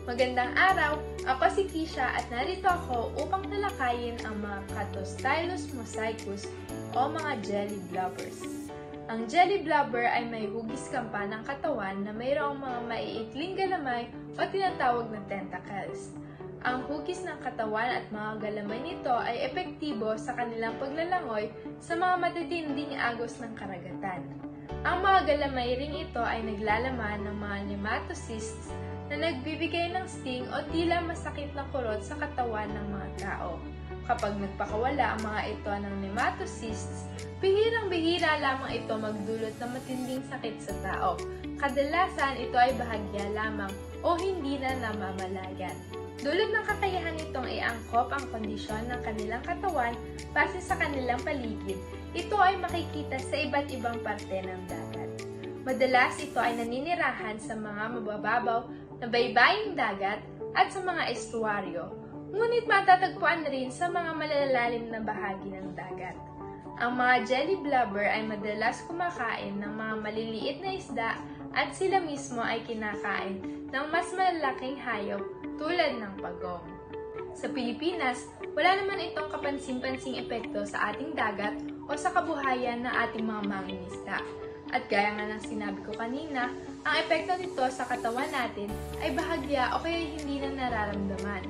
Magandang araw! Ako si Kisha at narito ako upang talakayin ang mga Catostylus mosaicus o mga jelly blubbers. Ang jelly blubber ay may hugis kampa ng katawan na mayroong mga maiikling galamay o tinatawag na tentacles. Ang hugis ng katawan at mga galamay nito ay epektibo sa kanilang paglalangoy sa mga matitinding agos ng karagatan. Ang mga galamay ring ito ay naglalaman ng mga nematocysts na nagbibigay ng sting o tila masakit na kurot sa katawan ng mga tao. Kapag nagpakawala ang mga ito ng nematocysts, bihirang-bihira lamang ito magdulot ng matinding sakit sa tao. Kadalasan ito ay bahagya lamang o hindi na namamalayan. Dulot ng kakayahan nitong iangkop ang kondisyon ng kanilang katawan base sa kanilang paligid, ito ay makikita sa iba't ibang parte ng dagat. Madalas ito ay naninirahan sa mga mabababaw na baybaying dagat at sa mga estuaryo, ngunit matatagpuan na rin sa mga malalalim na bahagi ng dagat. Ang mga jelly blubber ay madalas kumakain ng mga maliliit na isda at sila mismo ay kinakain ng mas malalaking hayop tulad ng pagong. Sa Pilipinas, wala naman itong kapansin-pansing epekto sa ating dagat o sa kabuhayan ng ating mga mangingisda. At gaya nga ng sinabi ko kanina, ang epekto nito sa katawan natin ay bahagya o kaya hindi na nararamdaman.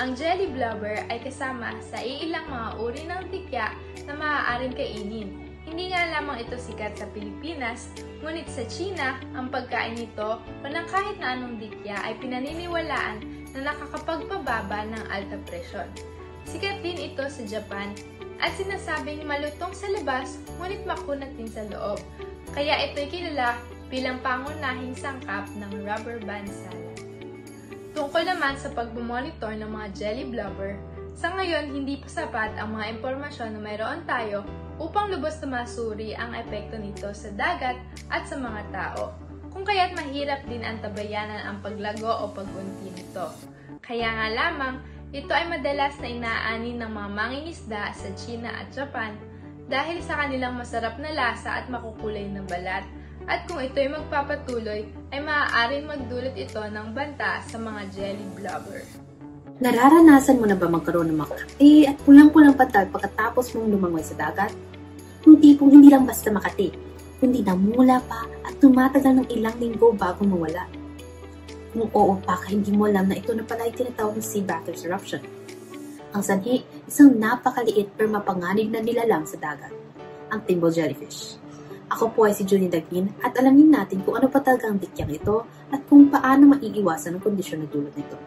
Ang jelly blubber ay kasama sa iilang mga uri ng tikya na maaaring kainin. Hindi nga lamang ito sikat sa Pilipinas, ngunit sa China, ang pagkain nito o ng kahit na anong tikya ay pinaniniwalaan na nakakapagpababa ng alta presyon. Sikat din ito sa Japan at sinasabing malutong sa labas ngunit makunat din sa loob. Kaya ito'y kilala bilang pangunahing sangkap ng rubber band salad. Tungkol naman sa pagmamonitor ng mga jelly blubber, sa ngayon hindi pa sapat ang mga impormasyon na mayroon tayo upang lubos na masuri ang epekto nito sa dagat at sa mga tao, kung kaya't mahirap din antabayanan ang paglago o pagunti nito. Kaya nga lamang, ito ay madalas na inaanin ng mga mangingisda sa China at Japan dahil sa kanilang masarap na lasa at makukulay na balat, at kung ito ay magpapatuloy, ay maaaring magdulot ito ng banta sa mga jelly blubber. Nararanasan mo na ba magkaroon ng makati at pulang-pulang patag pagkatapos mong lumangoy sa dagat? Yung tipong hindi lang basta makati, kundi namula pa at tumatagal ng ilang linggo bago mawala. Kung oo pa ka, hindi mo alam na ito na pala ay tinatawag na sea batters eruption. Ang sanhi, isang napakaliit pero mapanganib na nilalang sa dagat, ang thimble jellyfish. Ako po ay si Junie Dagmin at alamin natin kung ano pa talaga ang dikyang ito at kung paano maiiwasan ang kondisyon na dulot nito.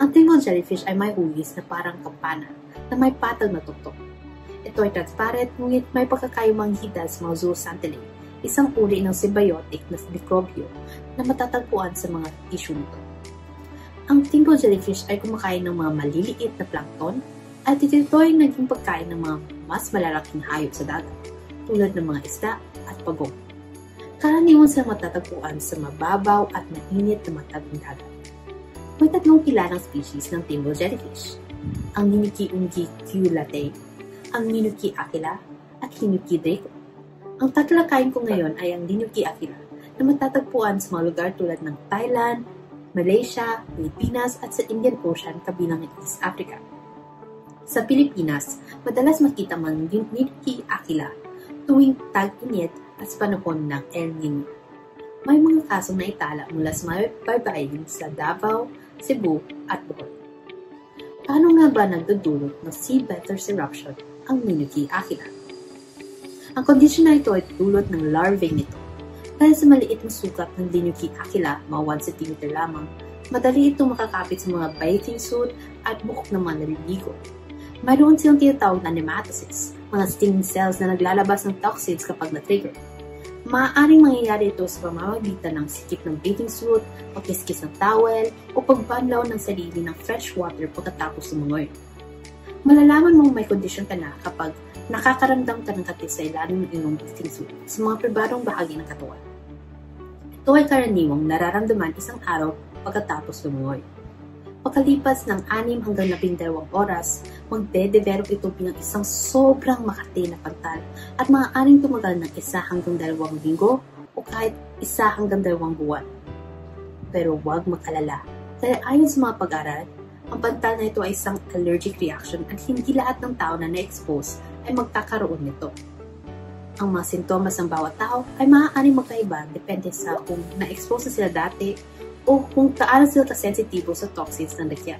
Ang thimble jellyfish ay may hugis na parang kampana na may patag na tuktok. Ito ay transparent ngunit may pagkakayang manghida sa mga zooxanthellae, isang uri ng symbiotic na mikrobyo na matatagpuan sa mga tissue nito. Ang thimble jellyfish ay kumakain ng mga maliliit na plankton at ito ay naging pagkain ng mga mas malalaking hayop sa dagat, tulad ng mga isda at pagong. Karaniwan silang matatagpuan sa mababaw at mainit na matagong dagat. May tatlong kilalang species ng thimble jellyfish, ang Ninuki unguiculatae, ang Ninuki aquila, at Ninuki draco. Ang tatalakayin ko ngayon ay ang Ninuki aquila na matatagpuan sa mga lugar tulad ng Thailand, Malaysia, Pilipinas at sa Indian Ocean kabilang East Africa. Sa Pilipinas, madalas makita ang Ninuki aquila tuwing tag-init at sa panahon ng El Nino. May mga kasong naitala mula sa mga baybayin sa Davao, Cebu at Bohol. Paano nga ba nagdudulot ng sea batters eruption ang Ninuki aquila? Ang kondisyon na ito ay dulot ng larvae nito. Dahil sa maliit na sukat ng Ninuki aquila, mga 1 cm lamang, madali itong makakapit sa mga bathing suit at buhok ng mga naliligo. Mayroon silang tinatawag na nematocysts, mga stinging cells na naglalabas ng toxins kapag na-trigger. Maaaring mangyayari ito sa pamamagitan ng sikip ng bathing suit, pagkiskis ng towel, o pagbanlaw ng sarili ng fresh water pagkatapos lumangoy. Malalaman mong may kondisyon ka na kapag nakakaramdam ka ng kati sa ilalim ng iyong bathing suit sa mga pribadong bahagi ng katawan. Ito ay karaniwang nararamdaman isang araw pagkatapos lumangoy. Pagkalipas ng 6 hanggang 12 oras, magde-develop ito bilang isang sobrang makati na pantal at maaaring tumagal ng 1 hanggang 2 linggo o kahit 1 hanggang 2 buwan. Pero huwag mag-alala, Dahil ayon sa mga pag-aaral, ang pantal na ito ay isang allergic reaction at hindi lahat ng tao na na-expose ay magkakaroon nito. Ang mga sintomas ng bawat tao ay maaaring magkaiba depende sa kung na-expose na sila dati o kung kaano sila kasensitibo sa toxins ng dikya.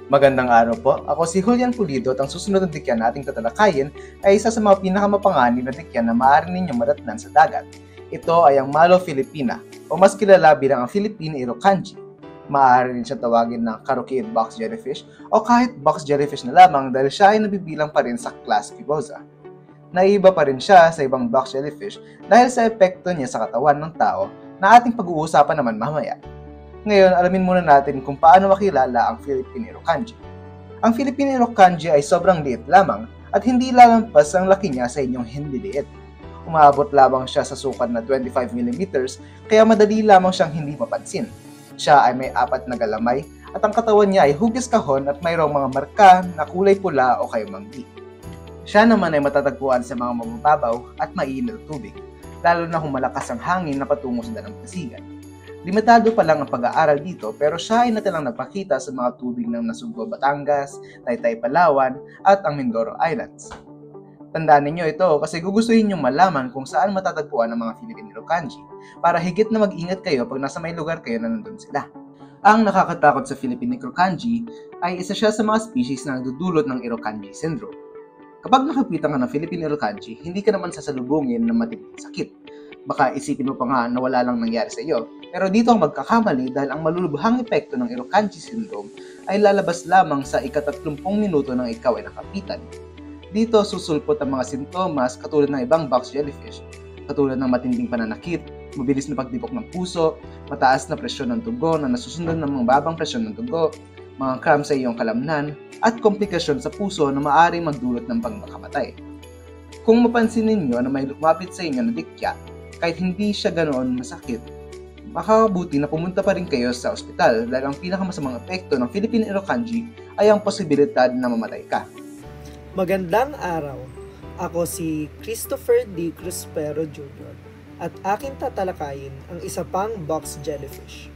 Magandang araw po. Ako si Julian Pulido at ang susunod na dikya na ating tatalakayin ay isa sa mga pinakamapanganib na dikya na maaari ninyong madatnan sa dagat. Ito ay ang Malo philippina o mas kilala bilang ang Philippine Irukandji. Maaari rin siya tawagin na Carucid box jellyfish o kahit box jellyfish na lamang dahil siya ay nabibilang pa rin sa class Cuboza. Naiiba pa rin siya sa ibang box jellyfish dahil sa epekto niya sa katawan ng tao na ating pag-uusapan naman mamaya. Ngayon, alamin muna natin kung paano makilala ang Philippine Irukandji. Ang Philippine Irukandji ay sobrang liit lamang at hindi lalampas ang laki niya sa inyong hindi liit. Umaabot lamang siya sa sukat na 25mm kaya madali lamang siyang hindi mapansin. Siya ay may 4 na galamay at ang katawan niya ay hugis kahon at mayroong mga marka na kulay pula o kay manggi. Siya naman ay matatagpuan sa mga mababaw at mainit na tubig, lalo na kung malakas ang hangin na patungo sa dalampasigan. Limitado pa lang ang pag-aaral dito pero siya ay natilang nagpakita sa mga tubig ng Nasugbo, Batangas, Taytay, Palawan at ang Mindoro Islands. Tandaan ninyo ito kasi gugustuhin niyong malaman kung saan matatagpuan ang mga Philippine Irukandji para higit na mag-ingat kayo pag nasa may lugar kayo na nandun sila. Ang nakakatakot sa Philippine Irukandji ay isa siya sa mga species na nagdudulot ng Irukandji syndrome. Kapag nakapitan ka ng Philippine Irukandji, hindi ka naman sasalubungin ng matinding sakit. Baka isipin mo pa nga na wala lang nangyari sa iyo, pero dito ang magkakamali dahil ang malulubhang epekto ng Irukandji syndrome ay lalabas lamang sa ika-30 minuto nang ikaw ay nakapitan. Dito susulpot ang mga sintomas katulad ng ibang box jellyfish, katulad ng matinding pananakit, mabilis na pagtibok ng puso, mataas na presyon ng dugo na nasusunod ng mga babang presyon ng dugo, mga cramps sa iyong kalamnan, at komplikasyon sa puso na maaaring magdulot ng pagmakamatay. Kung mapansin ninyo na may lumapit sa inyo na dikya, kahit hindi siya ganoon masakit, makakabuti na pumunta pa rin kayo sa ospital dahil ang pinakamasamang epekto ng Philippine Irukandji ay ang posibilidad na mamatay ka. Magandang araw! Ako si Christopher D. Cruspero Jr. at aking tatalakayin ang isa pang box jellyfish.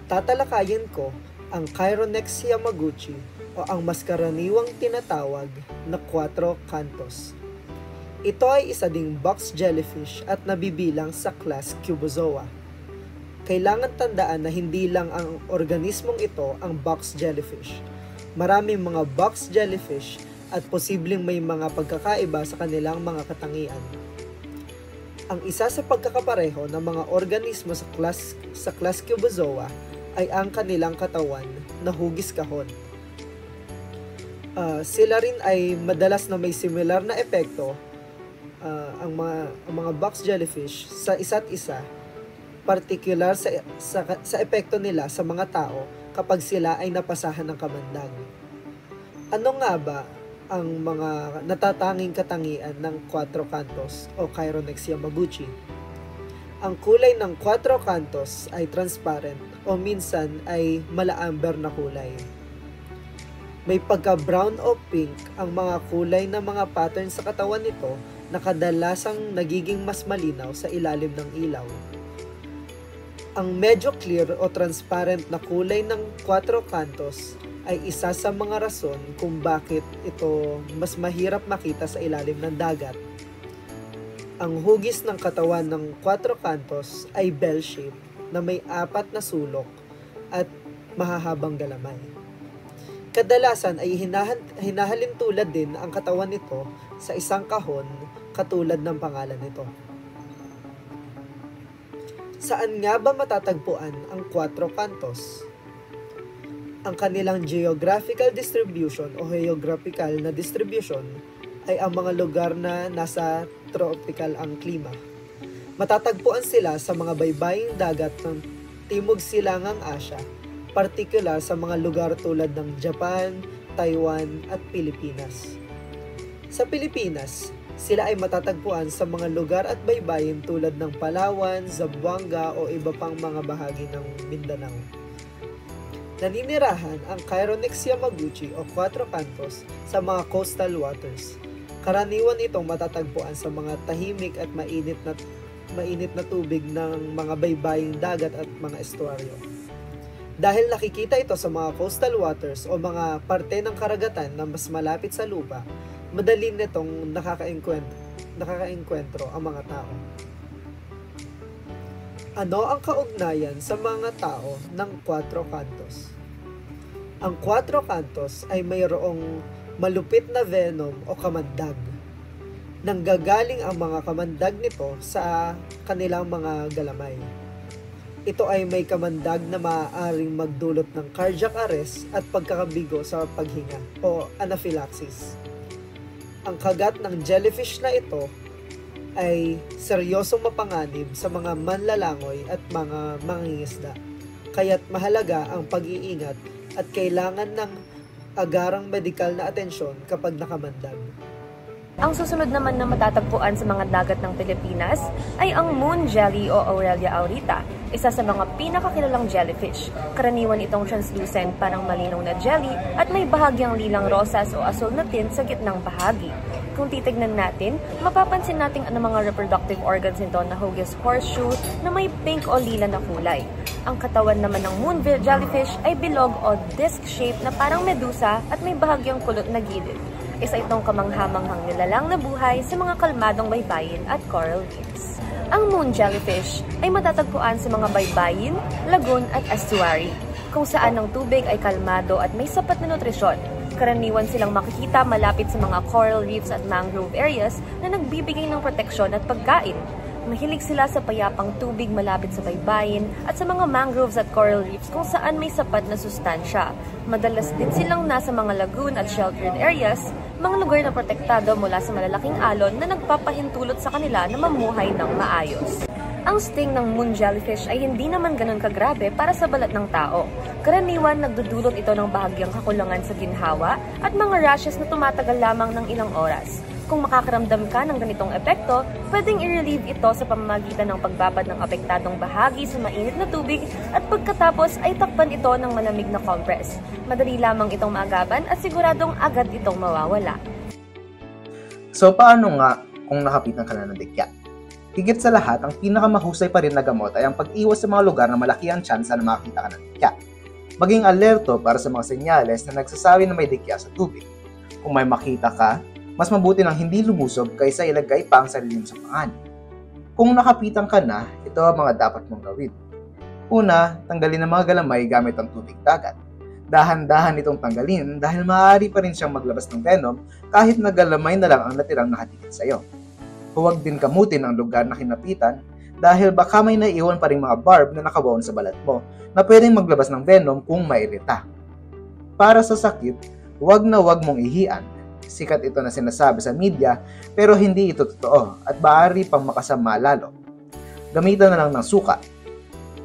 Tatalakayin ko ang Chironex yamaguchi o ang mas karaniwang tinatawag na Quattro canthus. Ito ay isa ding box jellyfish at nabibilang sa class Cubozoa. Kailangan tandaan na hindi lang ang organismong ito ang box jellyfish. Maraming mga box jellyfish at posibleng may mga pagkakaiba sa kanilang mga katangian. Ang isa sa pagkakapareho ng mga organismo sa class Cubozoa ay ang kanilang katawan na hugis kahon. Sila rin ay madalas na may similar na epekto ang mga box jellyfish sa isa't isa, particular sa epekto nila sa mga tao kapag sila ay napasahan ng kamandag. Ano nga ba ang mga natatanging katangian ng Quattro canthus o Chironex yamaguchi? Ang kulay ng Quattro canthus ay transparent o minsan ay mala-amber na kulay. May pagka-brown o pink ang mga kulay ng mga pattern sa katawan nito na kadalasang nagiging mas malinaw sa ilalim ng ilaw. Ang medyo clear o transparent na kulay ng Quattro canthus ay isa sa mga rason kung bakit ito mas mahirap makita sa ilalim ng dagat. Ang hugis ng katawan ng Quattro canthus ay bell-shaped na may 4 na sulok at mahahabang galamay. Kadalasan ay hinahalin tulad din ang katawan nito sa isang kahon katulad ng pangalan nito. Saan nga ba matatagpuan ang Quattro canthus? Ang kanilang geographical distribution o geographical na distribution ay ang mga lugar na nasa tropical ang klima. Matatagpuan sila sa mga baybaying dagat ng Timog Silangang Asya, partikular sa mga lugar tulad ng Japan, Taiwan at Pilipinas. Sa Pilipinas, sila ay matatagpuan sa mga lugar at baybayin tulad ng Palawan, Zamboanga o iba pang mga bahagi ng Mindanao. Naninirahan ang Chironex yamaguchi o Quattro canthus sa mga coastal waters. Karaniwan itong matatagpuan sa mga tahimik at mainit na tubig ng mga baybaying dagat at mga estuaryo. Dahil nakikita ito sa mga coastal waters o mga parte ng karagatan na mas malapit sa lupa, madali nitong nakakaengkwentro ang mga tao. Ano ang kaugnayan sa mga tao ng Cuatro Cantos? Ang Cuatro Cantos ay mayroong malupit na venom o kamandag. Nanggagaling ang mga kamandag nito sa kanilang mga galamay. Ito ay may kamandag na maaaring magdulot ng cardiac arrest at pagkakabigo sa paghinga o anaphylaxis. Ang kagat ng jellyfish na ito ay seryosong mapanganib sa mga manlalangoy at mga mangingisda. Kaya't mahalaga ang pag-iingat at kailangan ng agarang medikal na atensyon kapag nakamandag. Ang susunod naman na matatagpuan sa mga dagat ng Pilipinas ay ang moon jelly o Aurelia aurita, isa sa mga pinakakilalang jellyfish. Karaniwan itong translucent, parang malinaw na jelly at may bahagyang lilang rosas o asul na tint sa gitnang bahagi. Kung titignan natin, mapapansin natin ang mga reproductive organs nito na hugis horseshoe na may pink o lila na kulay. Ang katawan naman ng moon jellyfish ay bilog o disc shape na parang medusa at may bahagyang kulot na gilid. Isa itong kamanghamanghang nilalang na buhay sa mga kalmadong baybayin at coral reefs. Ang moon jellyfish ay matatagpuan sa mga baybayin, lagoon at estuary, kung saan ang tubig ay kalmado at may sapat na nutrisyon. Karaniwan silang makikita malapit sa mga coral reefs at mangrove areas na nagbibigay ng proteksyon at pagkain. Mahilig sila sa payapang tubig malapit sa baybayin at sa mga mangroves at coral reefs kung saan may sapat na sustansya. Madalas din silang nasa mga lagoon at sheltered areas, mga lugar na protektado mula sa malalaking alon na nagpapahintulot sa kanila na mamuhay ng maayos. Ang sting ng moon jellyfish ay hindi naman ganun kagrabe para sa balat ng tao. Karaniwan, nagdudulot ito ng bahagyang kakulangan sa ginhawa at mga rashes na tumatagal lamang ng ilang oras. Kung makakaramdam ka ng ganitong epekto, pwedeng i-relieve ito sa pamamagitan ng pagbabad ng apektadong bahagi sa mainit na tubig at pagkatapos ay takpan ito ng malamig na compress. Madali lamang itong maagapan at siguradong agad itong mawawala. So paano nga kung nakapitan ka na ng dikya? Higit sa lahat, ang pinakamahusay pa rin na gamot ay ang pag-iwas sa mga lugar na malaki ang tsansa na makakita ka ng dikya. Maging alerto para sa mga senyales na nagsasabi na may dikya sa tubig. Kung may makita ka, mas mabuti nang hindi lumusog kaysa ilagay pa ang sarili mo sa panganib. Kung nakapitan ka na, ito ang mga dapat mong gawin. Una, tanggalin ang mga galamay gamit ang tubig dagat. Dahan-dahan itong tanggalin dahil maaari pa rin siyang maglabas ng venom kahit na galamay na lang ang natirang nakatikit sa iyo. Huwag din kamutin ang lugar na kinapitan dahil baka may naiwan pa rin mga barb na nakabaon sa balat mo na pwedeng maglabas ng venom kung mairita. Para sa sakit, huwag na huwag mong ihian. Sikat ito na sinasabi sa media pero hindi ito totoo at maaari pang makasama lalo. Gamitan na lang ng suka.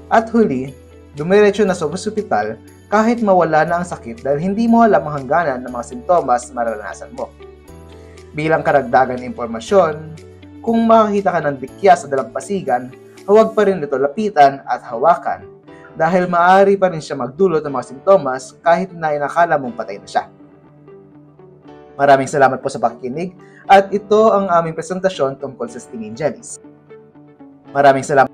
At huli, dumiretso na sa ospital kahit mawala na ang sakit dahil hindi mo alam ang hangganan ng mga sintomas na mararanasan mo. Bilang karagdagan impormasyon, kung makakita ka ng dikya sa dalampasigan, huwag pa rin ito lapitan at hawakan dahil maaari pa rin siya magdulot ng mga sintomas kahit na inakala mong patay na siya. Maraming salamat po sa pakikinig at ito ang aming presentasyon tungkol sa stinging jellies. Maraming salamat.